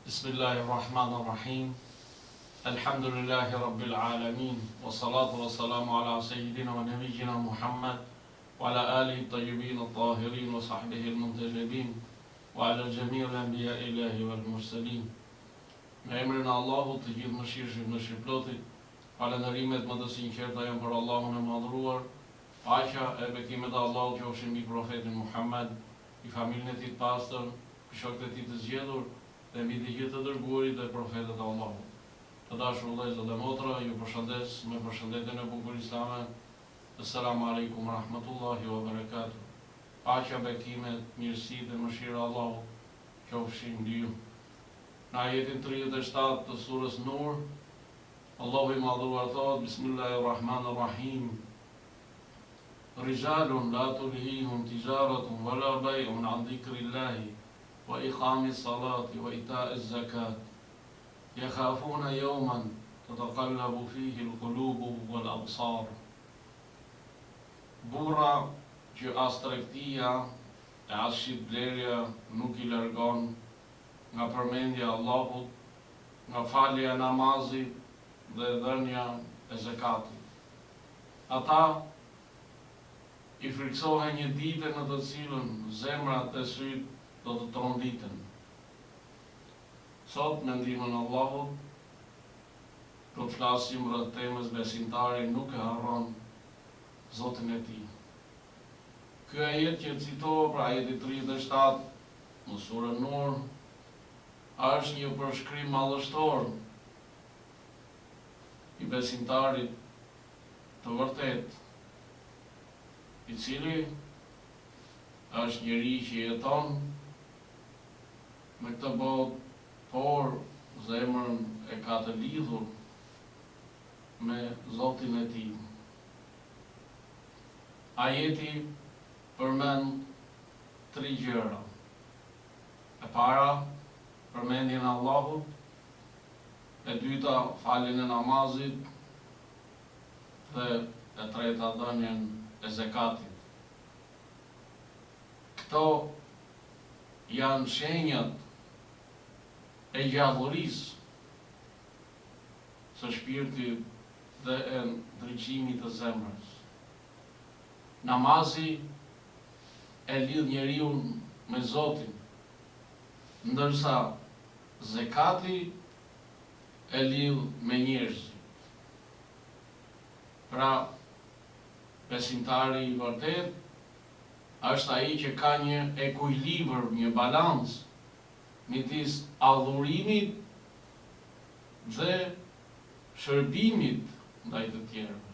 Bismillahirrahmanirrahim. Alhamdulillahi Rabbil Alamin. Wa salatu wa salamu ala Sayyidina wa Nabiyyina Muhammad wa ala alihi tayyibin at-tahirin wa sahbihi al-muntajibin wa ala jami' al-anbiya ilahi wal mursalin. Në emrin e Allahut, të gjithë mëshirshëm mëshirëplotit, falënderimet më të sinqerta janë për Allahun e madhruar. Paqja e bekimet e Allahut qofshin mbi profetin Muhammad, i familjen e tij të pastër, shokët e tij të zgjedhur dhe mbi të gjithë të dërguarit dhe profetët e Allahut. Të dashur vëllezër dhe motra, ju përshëndes me përshëndetjen e bukur islame. Assalamu alaikum wa rahmatullahi wa barakatuh. Paqja, bekimet, mirësitë dhe mëshira e Allahut qofshin mbi ju. Në ajetin 37 të surës Nur, Allahu i madhruar thot: Bismillahirrahmanirrahim. Rijalun la tulhihim tijaratun wala bay'un an dhikrillahi wa iqami salati wa ita'i zakat yakhafuna yawman tataqallabu fihi al-qulubu wal absar. Burra që as tregtia e as shitblerja nuk i largon nga përmendja e Allahut, nga falja e namazit dhe dhënia e zakatit. Ata i friksohen një ditë në të cilën zemrat e syt do të tronditen. Sot me ndihmën e Allahut do të flasim rreth temës besimtari nuk e harron Zotin e tij. Ky ajet që citohet pra ajeti 37 në surën Nur është një përshkrim madhështor i besimtarit të vërtet, i cili është njeri që jeton me këtë botë, por zemrën e ka të lidhur me Zotin e tij. Ajeti përmend 3 gjëra. E para, përmendjen e Allahut, e dyta, faljen e namazit, dhe e treta, dhënien e zakatit. Këto janë shenjat e gjallurisë së shpirtit dhe e ndriçimit të zemrës. Namazi e lidh njeriu me Zotin, ndërsa zakati e lidh me njerëzit. Pra, besimtari i vërtet është ai që ka një ekuilibër, një balancë midis adhurimit dhe shërbimit ndaj të tjerëve.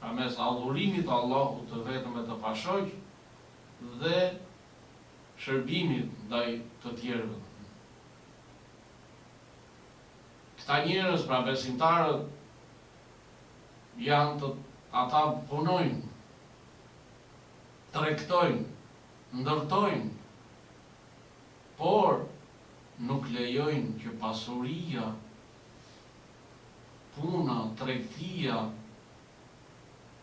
Pra mes adhurimit Allahut të vetëm e të pashoq dhe shërbimit ndaj të tjerëve. Këta njerëz, pra besimtarët, janë ata punojnë, tregtojnë, ndërtojnë, por nuk lejojnë që pasuria, puna, tregtia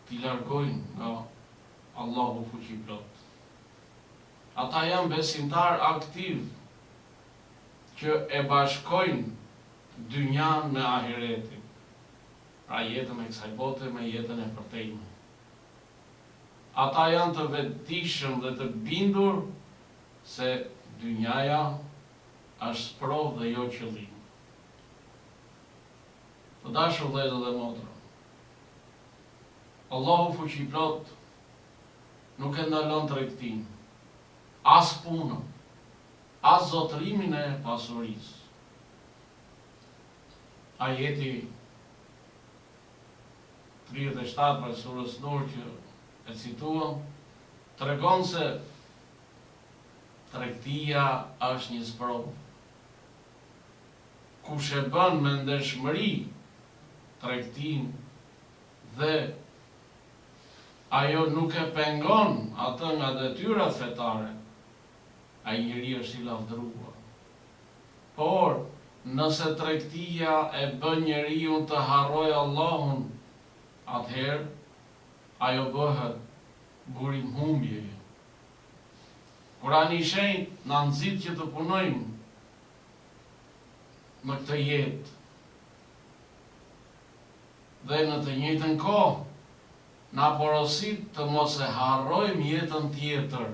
t'i largojnë nga Allahu fuqiplot. Ata janë besimtar aktiv që e bashkojnë dynjan me ahiretin. Pra jetën e kësaj bote me jetën e përtejme. Ata janë të vetëdijshëm dhe të bindur se dynjaja është provë dhe jo qëllim. Të dashur vëllezër dhe motra, Allahu fuqiplot nuk e ndalon tregtinë, as punën, as zotrimin e pasurisë. Ajeti 37 për surës Nur që e cituam, tregon se tregtia është një sprovë. Kush e bën me ndershmëri tregtinë dhe ajo nuk e pengon atë nga detyrat fetare, ai njeri është i lavdëruar. Por nëse tregtia e bën njeriu të harrojë Allahun, atëherë ajo bëhet burim humbjeje. Kurani i Shenjtë na nxit që të punojmë në këtë jetë. Dhe në të njëjtën kohë, na porosit të mos e harrojmë jetën tjetër.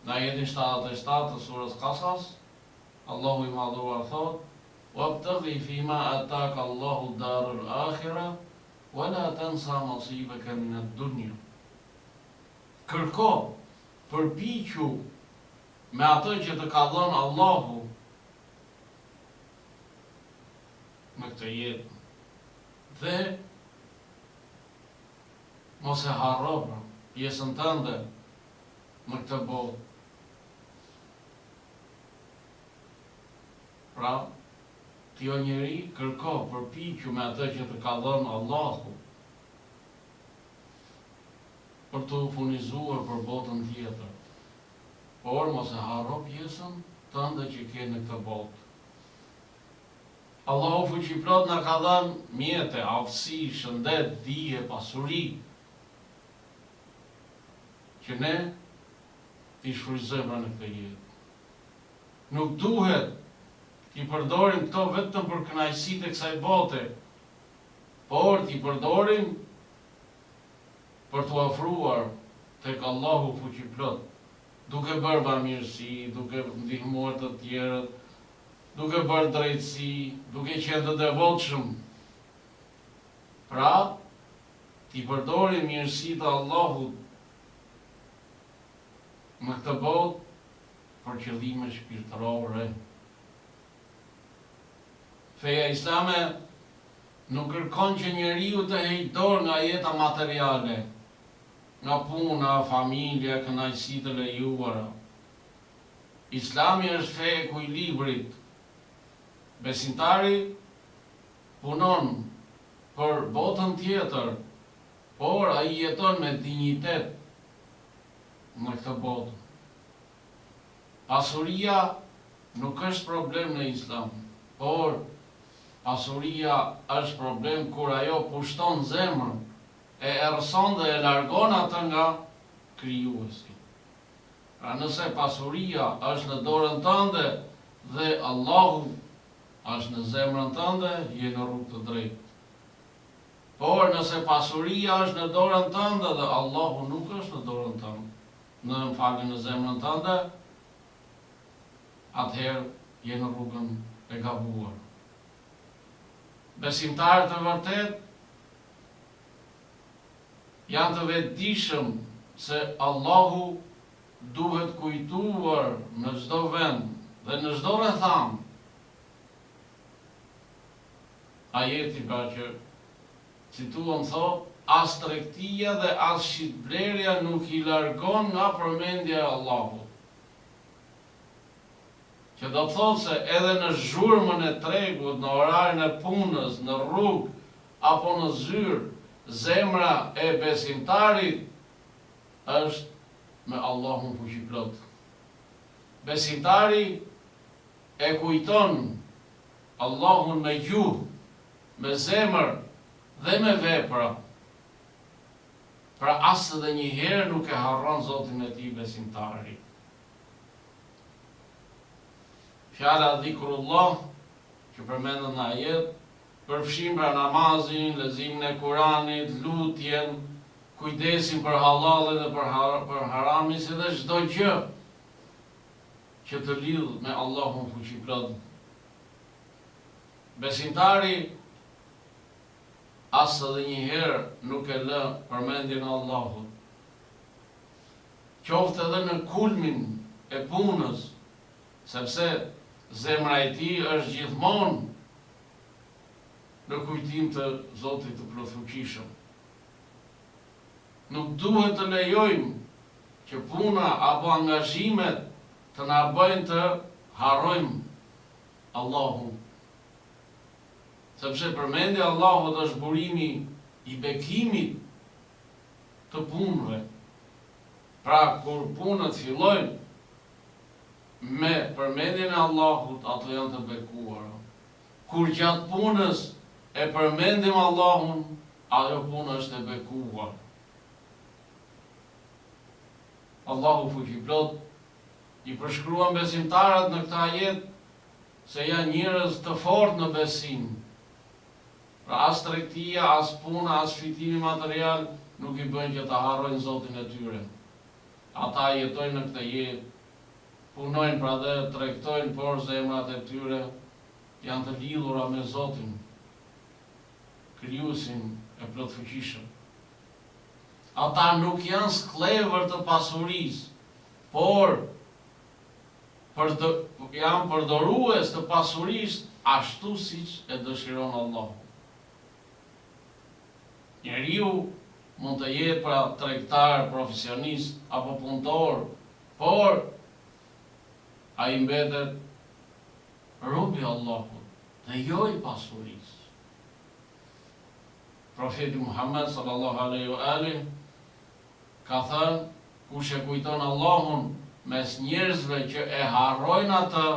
Në ajetin 77 të surës Qasas, Allahu i madhuar thot: "Wabtaghi fima ataka Allahu darul akhira, wala tansa nasibaka min ad-dunya." Kërko, përpiqu me atë që të ka dhënë Allahu në këtë jetë. Dhe mos e harro pjesën tënde në këtë botë. Pra, ti o njeri, kërko, përpiqu me atë që të ka dhënë Allahu për të furnizuar për botën tjetër. Por mos e harro pjesën tënde që ke në këtë botë. Allahu fuqiplot na ka dhënë mjete, aftësi, shëndet, dije, pasuri, që ne t'i shfrytëzojmë në këtë jetë. Nuk duhet t'i përdorim këto vetëm për kënaqësitë e kësaj bote, por t'i përdorim për t'u ofruar tek Allahu fuqiplot, duke bërë bamirësi, duke ndihmuar të tjerët, duke bërë drejtësi, duke qenë të devotshëm. Pra, t'i përdorim mirësitë e Allahut në këtë botë për qëllime shpirtërore. Feja islame nuk kërkon që njeriu të heqë dorë nga jeta materiale, nga puna, familja, kënaqësitë e lejuara. Islami është fe e ekuilibrit. Besimtari punon për botën tjetër, por ai jeton me dinjitet në këtë botë. Pasuria nuk është problem në Islam, por pasuria është problem kur ajo pushton zemrën, e erëson dhe e largon atë nga krijuesi. Pra nëse pasuria është në dorën tënde dhe Allahu është në zemrën tënde, je në rrugë të drejtë. Por nëse pasuria është në dorën tënde dhe Allahu nuk është në dorën tënde, në zemrën tënde, atëherë je në rrugën e gabuar. Besimtarët e vërtet janë të vetëdijshëm se Allahu duhet kujtuar në çdo vend dhe në çdo rrethanë. Ajeti pra që cituan thot: as tregtia dhe as shitblerja nuk i largon nga përmendja e Allahut. Që do të thotë se edhe në zhurmën e tregut, në orarin e punës, në rrugë apo në zyrë, zemra e besimtarit është me Allahun fuqiplot. Besimtari e kujton Allahun me gjuhë, me zemër dhe me vepra. Pra asë dhe një herë nuk e harron Zotin e tij besimtari. Fjala dhikrullah, që përmendet në ajet, përfshin pra namazin, leximin e Kuranit, lutjen, kujdesin për halalin dhe për haramin, si dhe çdo gjë që të lidh me Allahun fuqiplot. Besimtari asë dhe një herë nuk e lë përmendjen e Allahut. Qoftë edhe në kulmin e punës, sepse zemra e tij është gjithmonë në kujtim të Zotit të plotfuqishëm. Nuk duhet të lejojmë që puna apo angazhimet të na bëjnë të harrojmë Allahun. Sepse përmendja e Allahut është burimi i bekimit të punëve. Pra kur punët fillojnë me përmendjen e Allahut, ato janë të bekuara. Kur gjatë punës e përmendim Allahun, ajo punë është e bekuar. Allahu fuqiplot i përshkruan besimtarët në këtë ajet se janë njerëz të fortë në besim. Pra as tregtia, as puna, as fitimi material nuk i bën që të harrojnë Zotin e tyre. Ata jetojnë në këtë jetë, punojnë pra dhe tregtojnë, por zemrat e tyre janë të lidhura me Zotin, Krijuesin e plotfuqishëm. Ata nuk janë skllëvër të pasurisë, por janë përdorues të pasurisë ashtu siç e dëshiron Allahu. Njeriu mund të jetë pra tregtar, profesionist apo punëtor, por ai mbetet robi i Allahut dhe jo i pasurisë. Profeti Muhammed sallallahu alaihi wa alihi ka thënë, kush e kujton Allahun mes njerëzve që e harrojnë atë,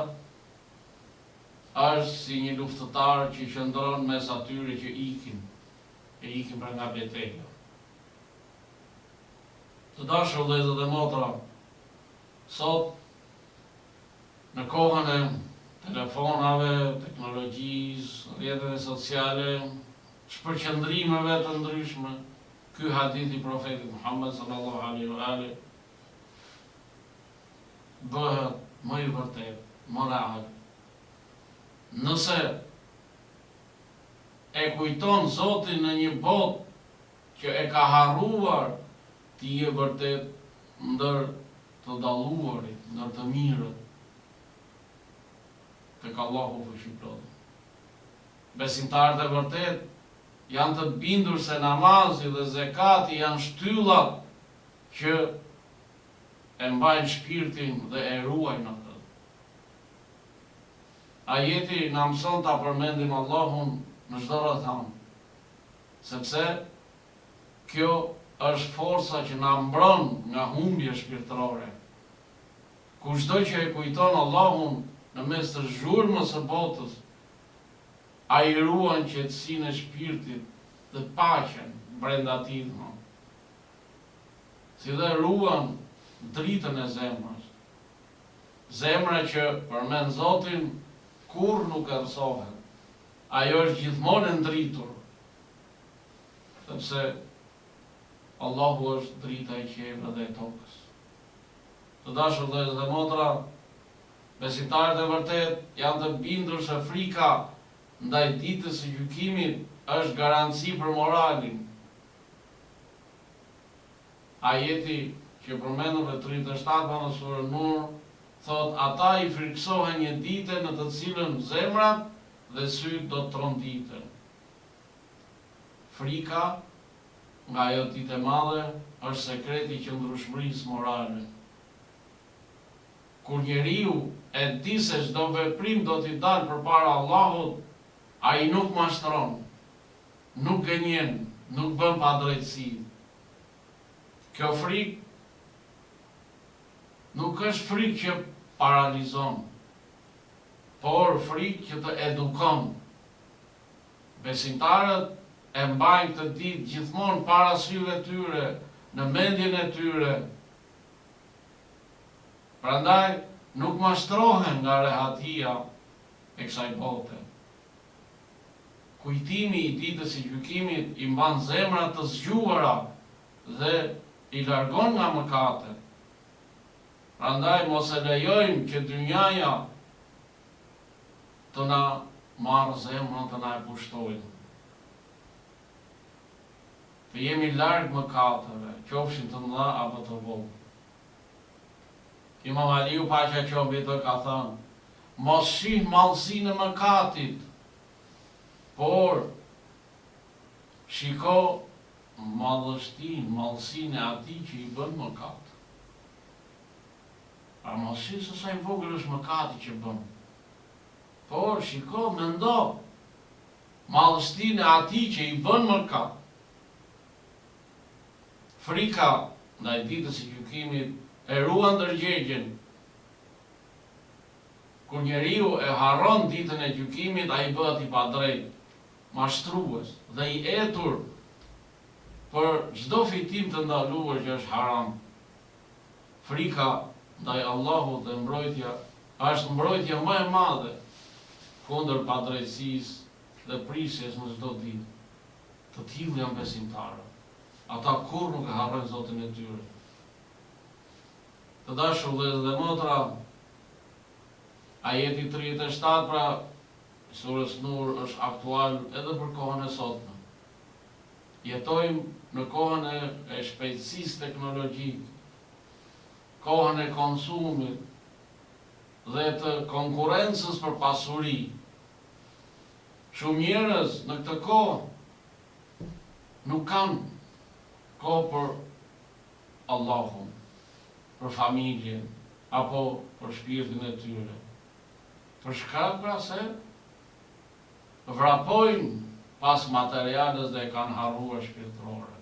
është si një luftëtar që qëndron mes atyre që ikin për nga betejë. Të dashur vëllezër dhe motra, sot në kohën e telefonave, teknologjisë, rrjeteve sociale, shpërqendrimeve të ndryshme, ky hadith i profetit Muhammed sallallahu alaihi wa alihi bëhet më i vërtet, më real. Nëse e kujton Zotin në një botë që e ka harruar, ti je vërtet ndër të dalluarit, ndër të mirët, tek Allahu fuqiplot. Besimtarët e vërtet janë të bindur se namazi dhe zekati janë shtyllat që e mbajnë shpirtin dhe e ruajnë atë. Ajeti na mëson ta përmendim Allahun në çdo rrethon, sepse kjo është forca që na mbron nga humbje shpirtërore. Kushdo që e kujton Allahun në mes të zhurmës së botës, ai ruan qetësinë e shpirtit dhe paqen brenda tij. Si dhe ruan dritën e zemrës. Zemra që përmend Zotin kur nuk errësohet. Ajo është gjithmonë e ndritur. Sepse Allahu është drita e qiellit dhe e tokës. Të dashur vëllezër dhe motra, besimtarët e vërtet janë të bindur se frika ndaj ditës së gjykimit është garanci për moralin. Ajeti që përmendur në 37 në surën Nur, thot, ata i friksohen një dite në të cilën zemrat dhe syt do të tronditen. Frika nga ajo ditë e madhe është sekreti i qëndrueshmërisë morale. Kur njeriu e di se çdo veprim do t'i dalë përpara Allahut, ai nuk mashtron, nuk gënjen, nuk bën padrejtësi. Kjo frikë nuk është frikë që paralizon, por frikë që të edukon. Besimtarët e mbajnë këtë ditë gjithmonë para syve tyre, në mendjen e tyre. Prandaj nuk mashtrohen nga rehatia e kësaj bote. Kujtimi i ditës së gjykimit i mban zemrat të zgjuara dhe i largon nga mëkatet. Prandaj mos e lejojmë që dynjaja të na marrë zemrën, të na e pushtojnë. Të jemi larg mëkateve, qofshin të mëdha apo të vogla. Imam Aliu paqja qoftë mbi të ka thënë, mos shih mallësinë e mëkatit, por shiko mallësinë e atij që i bën mëkat. A mos shih se sa i vogël është mëkati që bën, por shiko, mendo mallësinë e atij që i bën mëkat. Frika ndaj ditës së gjykimit e ruan ndërgjegjen. Kur njeriu e harron ditën e gjykimit, ai bëhet i padrejtë, mashtrues dhe i etur për çdo fitim të ndaluar që është haram. Frika ndaj Allahut dhe mbrojtja është mbrojtja më e madhe kundër padrejtësisë dhe prishjes në çdo ditë. Të tillë janë besimtarë. Ata kur nuk e harrojnë Zotin e tyre. Të dashur vëllezër dhe motra, ajeti 37 pra surës Nur është aktual edhe për kohën e sotme. Jetojmë në kohën e shpejtësisë teknologjike, kohën e konsumit dhe të konkurrencës për pasuri. Shumë njerëz në këtë kohë nuk kanë kohë për Allahun, për familjen, apo për shpirtin e tyre. Për shkak pra se vrapojnë pas materiales dhe kanë harruar shpirtërore.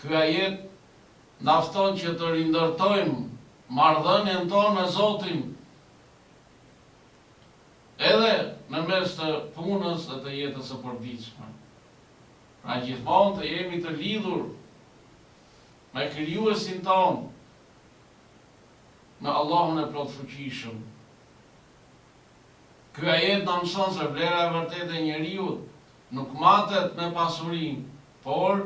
Ky ajet na fton që të rindërtojmë marrëdhënien tonë me Zotin, edhe në mes të punës dhe të jetës së përditshme. Pra gjithmonë të jemi të lidhur me krijuesin tonë, me Allahun e plotfuqishëm. Ky ajet na mëson se vlera e vërtetë e njeriut nuk matet me pasurinë, por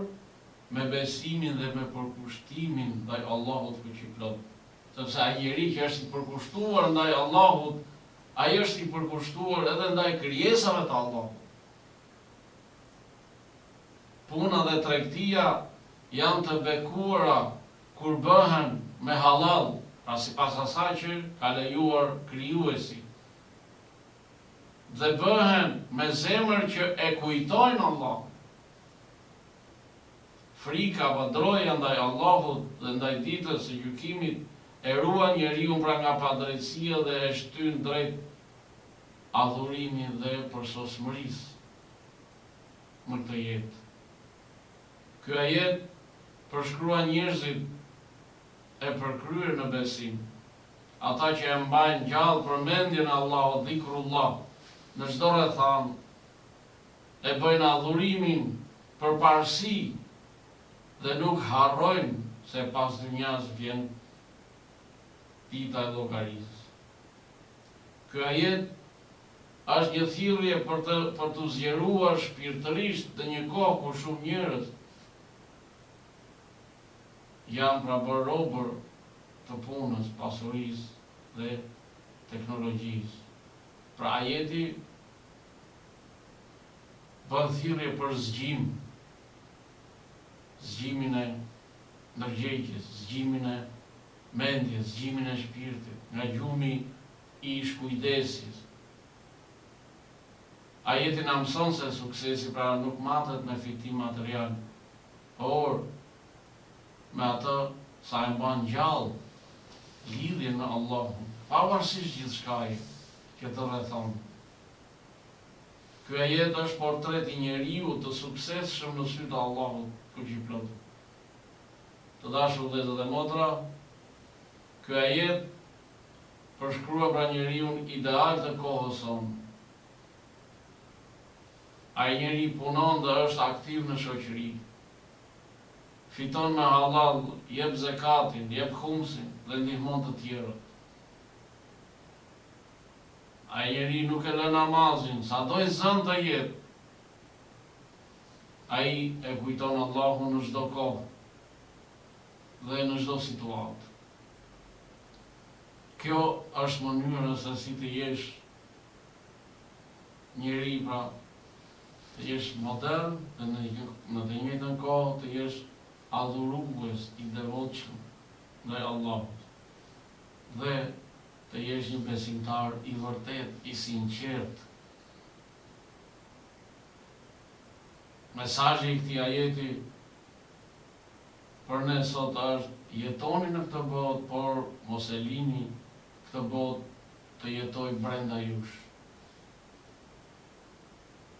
me besimin dhe me përkushtimin ndaj Allahut fuqiplot. Sepse ai njeri që është i përkushtuar ndaj Allahut, ai është i përkushtuar edhe ndaj krijesave të Allahut. Puna dhe tregtia janë të bekuara kur bëhen me halal, pra sipas asaj që ka lejuar krijuesi. Dhe bëhen me zemër që e kujtojnë Allahun. Frika, vadroja ndaj Allahut dhe ndaj ditës së gjykimit e ruan njeriu pra nga padrejtësia dhe e shtyn drejt adhurimit dhe përsosmërisë në këtë jetë. Ky ajet përshkruan njerëzit e përkryer në besim, ata që e mbajnë gjallë përmendjen e Allahut, dhikrullah, në çdo rrethan, e bëjnë adhurimin për parësi dhe nuk harrojnë se pas dynjas vjen dita e llogarisë. Ky ajet është një thirrje për të zgjeruar shpirtërisht në një kohë kur shumë njerëz janë pra bërë robër të punës, pasurisë dhe teknologjisë. Pra ajeti bën thirrje për zgjimin e ndërgjegjjes, zgjimin e mendjes, zgjimin e shpirtit, nga gjumi i shkujdesjes. Ajeti na mëson se suksesi pra nuk matet me fitim material, por me atë sa e mban gjallë lidhjen me Allahun, pavarësisht gjithçkaje që të rrethon. Ky ajet është portret i njeriu të suksesshëm në sy të Allahut fuqiplot. Të dashur vëllezër dhe motra, ky ajet përshkruan pra njeriu ideal të kohës sonë. Ai njeri punon dhe është aktiv në shoqëri. Fiton me halal, jep zekatin, jep khumsin dhe ndihmon të tjerët. Ai njeri nuk e lë namazin, sado i zënë të jetë. Ai e kujton Allahun në çdo kohë dhe në çdo situatë. Kjo është mënyra se si të jesh njeri pra të jesh modern dhe në të njëjtën kohë të jesh adhurues i devotshëm ndaj Allahut dhe të jesh një besimtar i vërtet, i sinqert. Mesazhi i këtij ajeti për ne sot është jetoni në këtë botë, por mos e lini këtë botë të jetoj brenda jush.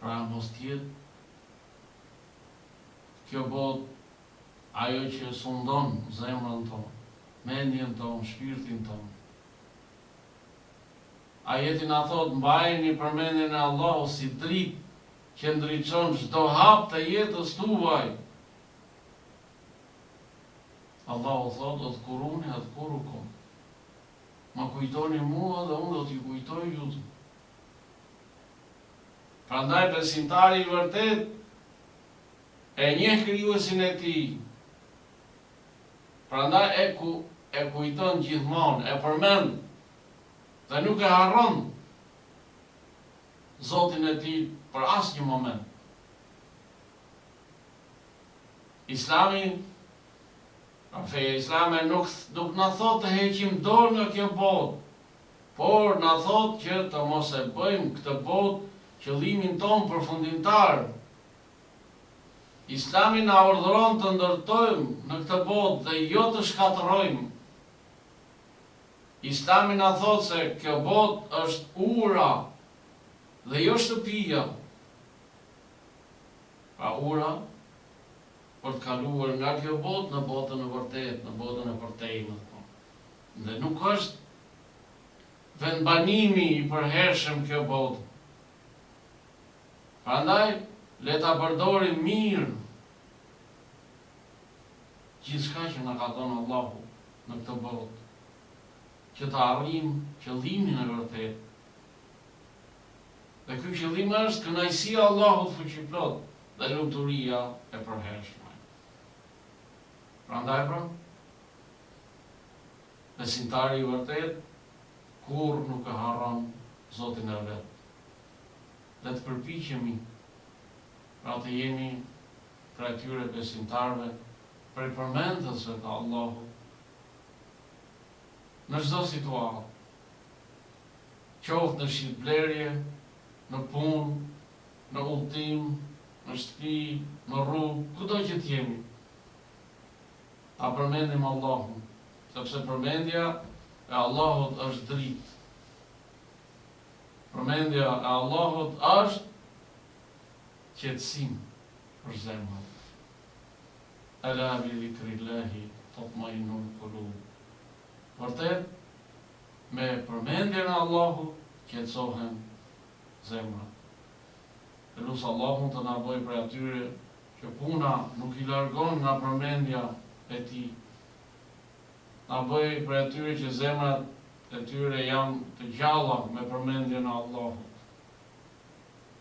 Pra mos tjetë kjo botë ajo që sundon zemrën tonë, mendjen tonë, shpirtin tonë. Ajeti na thot mbajeni përmendjen e Allahut si dritë që ndriçon çdo hap të jetës tuaj. Allahu thot udhkuruni adhkurukum. Ma kujtoni mua dhe unë do t'ju kujtoj ju. Prandaj besimtari I vërtet e njeh krijuesin e tij. Prandaj e kujton gjithmonë, e përmend dhe nuk e harron Zotin e tij për asnjë moment. Islami, feja islame nuk na thot të heqim dorë nga kjo botë, por na thot që të mos e bëjmë këtë botë qëllimin ton përfundimtar. Islami na urdhëron të ndërtojmë në këtë botë dhe jo të shkatërrojmë. Islami na thot se kjo botë është ura dhe jo shtëpia. Pra ura për të kaluar nga kjo botë në botën e vërtetë, në botën e përtejme. Dhe nuk është vendbanimi I përhershëm kjo botë. Prandaj, le ta përdorim mirë gjithçka që na ka dhënë Allahu në këtë botë, që të arrijmë qëllimin e vërtetë. Dhe ky qëllim është kënaqësia e Allahut fuqiplot dhe lumturia e përhershme. Prandaj besimtari I vërtet kur nuk e harron Zotin e vet. Dhe të përpiqemi pra të jemi për atyre besimtarve për përmendësve të Allahut në çdo situatë. Qoftë në shitblerje, në punë, në udhtim, në shtëpi, në rrugë, kudo që të jemi. Ta përmendim Allahun, sepse përmendja e Allahut është dritë. Përmendja e Allahut është qetësim për zemrën. Ala bi zikrillahi tatma'innul qulub. Vërtet, me përmendjen e Allahut qetësohen zemrat. E lusë Allahun të na bëjë për atyre që puna nuk I largon nga përmendja e tij. Na bëjë për atyre që zemrat e tyre janë të gjalla me përmendjen e Allahut.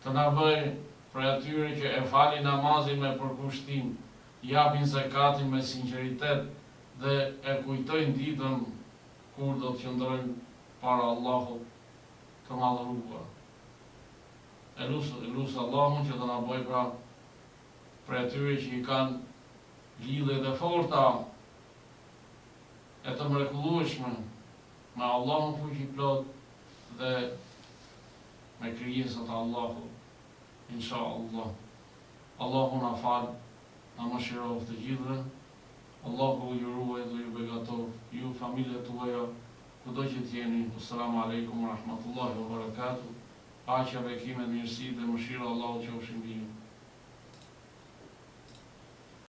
Të na bëjë për atyre që e falin namazin me përkushtim, japin zakatin me sinqeritet dhe e kujtojnë ditën kur do të qëndrojnë para Allahut të madhëruar. E lusë Allahun që të na bëjë pra për atyre që I kanë lidhje dhe forta e të mrekullueshme me Allahun fuqiplot dhe me krijesat e Allahut. Inshallah. Allahu na fal, na mëshiroft të gjithëve. Allahu ju ruaj dhe ju begatoft, ju familjet tuaja, kudo që t'jeni. Assalamu alaikum wa rahmatullahi wa barakatuh. Paqja, bekimet, mirësi dhe mëshira Allahu qofshin mbi ju.